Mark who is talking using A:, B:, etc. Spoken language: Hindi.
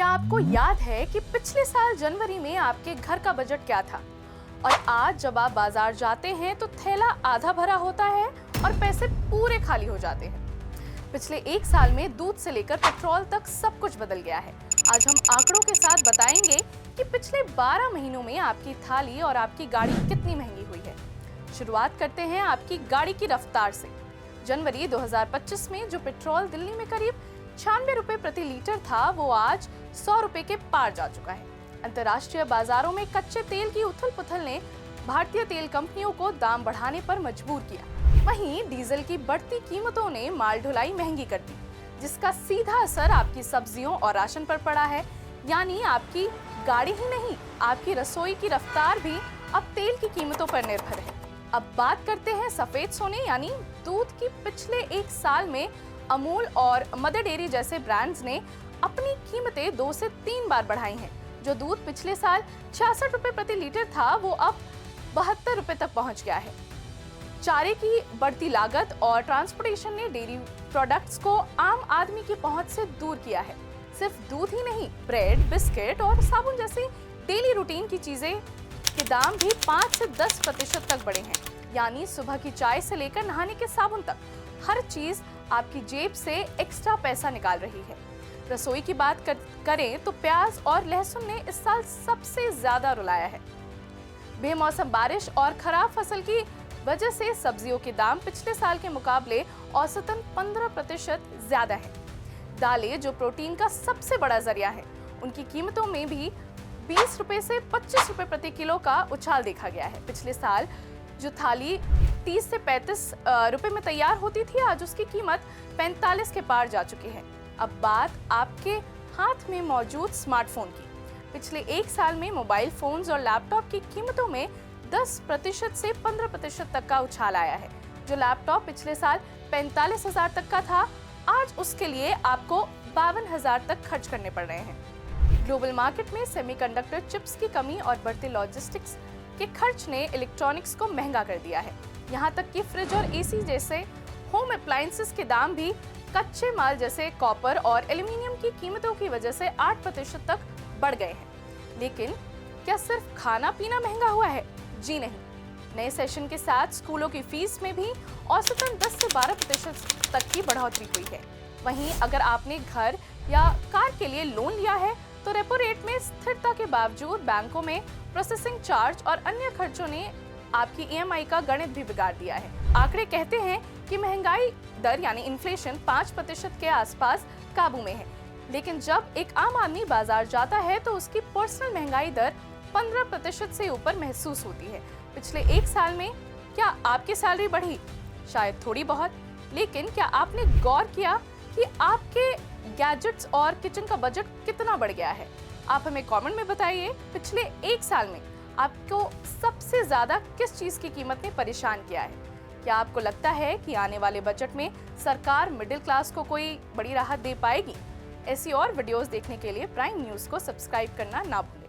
A: क्या आपको याद है कि पिछले साल जनवरी में आपके घर का बजट क्या था? और आज जब आप बाजार जाते हैं तो थैला आधा भरा होता है और पैसे पूरे खाली हो जाते हैं। पिछले एक साल में दूध से लेकर पेट्रोल तक सब कुछ बदल गया है। आज हम आंकड़ों के साथ बताएंगे कि पिछले 12 महीनों में आपकी थाली और आपकी गाड़ी कितनी महंगी हुई है। शुरुआत करते हैं आपकी गाड़ी की रफ्तार से। जनवरी 2025 में जो पेट्रोल दिल्ली में करीब 96 रुपए प्रति लीटर था, वो आज 100 रुपए के पार जा चुका है। अंतर्राष्ट्रीय बाजारों में कच्चे तेल की उथल-पुथल ने भारतीय तेल कंपनियों को दाम बढ़ाने पर मजबूर किया। वहीं डीजल की बढ़ती कीमतों ने माल ढुलाई महंगी कर दी, जिसका सीधा असर आपकी सब्जियों और राशन पर पड़ा है। यानी आपकी गाड़ी ही नहीं, आपकी रसोई की रफ्तार भी अब तेल की कीमतों पर निर्भर है। अब बात करते हैं सफेद सोने यानी दूध की। पिछले एक साल में अमूल और मदर डेयरी जैसे ब्रांड्स ने अपनी कीमतें 2 से 3 बार बढ़ाई हैं। जो दूध पिछले साल 66 रुपए प्रति लीटर था, वो अब 72 रुपए तक पहुंच गया है। चारे की बढ़ती लागत और ट्रांसपोर्टेशन ने डेयरी प्रोडक्ट्स को आम आदमी की पहुंच से दूर किया है। सिर्फ दूध ही नहीं, ब्रेड, बिस्किट और साबुन जैसी डेली रूटीन की चीजें के दाम भी 5 से 10% तक बढ़े हैं। यानी सुबह की चाय से लेकर नहाने के साबुन तक हर चीज आपकी जेब से एक्स्ट्रा पैसा निकाल रही है। रसोई की बात करें तो प्याज और लहसुन ने इस साल सबसे ज्यादा रुलाया है। बेमौसम बारिश और खराब फसल की वजह से सब्जियों के दाम पिछले साल के मुकाबले औसतन 15% ज्यादा है। दालें, जो प्रोटीन का सबसे बड़ा जरिया है, उनकी कीमतों में भी 20 रुपए से 25 रुपए प्रति किलो का उछाल देखा गया है। पिछले साल जो थाली 30 से 35 रुपए में तैयार होती थी, आज उसकी कीमत 45 के पार जा चुकी है। अब बात आपके हाथ में मौजूद स्मार्टफोन की। पिछले एक साल में मोबाइल फोन्स और लैपटॉप की कीमतों में 10% से 15% तक का उछाल आया है। जो लैपटॉप पिछले साल 45,000 तक का था, आज उसके लिए आपको 52,000 तक खर्च करने पड़ रहे हैं। ग्लोबल मार्केट में सेमीकंडक्टर चिप्स की कमी और बढ़ते लॉजिस्टिक्स के खर्च ने इलेक्ट्रॉनिक्स को महंगा कर दिया है। यहाँ तक कि फ्रिज और एसी जैसे होम अप्लायंसेस के दाम भी कच्चे माल जैसे कॉपर और एल्यूमिनियम की कीमतों की वजह से 8% तक बढ़ गए हैं। लेकिन क्या सिर्फ खाना पीना महंगा हुआ है? जी नहीं। नए सेशन के साथ स्कूलों की फीस में भी औसतन 10 से 12% तक की बढ़ोतरी हुई है। वहीं अगर आपने घर या कार के लिए लोन लिया है तो रेपो रेट में स्थिरता के बावजूद बैंकों में प्रोसेसिंग चार्ज और अन्य खर्चों ने आपकी ईएमआई का गणित भी बिगाड़ दिया है। आंकड़े कहते हैं कि महंगाई दर यानी इन्फ्लेशन 5% के आसपास काबू में है। लेकिन जब एक आम आदमी बाजार जाता है तो उसकी पर्सनल महंगाई दर 15% से ऊपर महसूस होती है। पिछले एक साल में क्या आपकी सैलरी बढ़ी? शायद थोड़ी बहुत, लेकिन क्या आपने गौर किया कि आपके गैजेट्स और किचन का बजट कितना बढ़ गया है? आप हमें कमेंट में बताइए, पिछले एक साल में आपको सबसे ज्यादा किस चीज की कीमत ने परेशान किया है? क्या आपको लगता है कि आने वाले बजट में सरकार मिडिल क्लास को कोई बड़ी राहत दे पाएगी? ऐसी और वीडियोस देखने के लिए प्राइम न्यूज़ को सब्सक्राइब करना ना भूलें।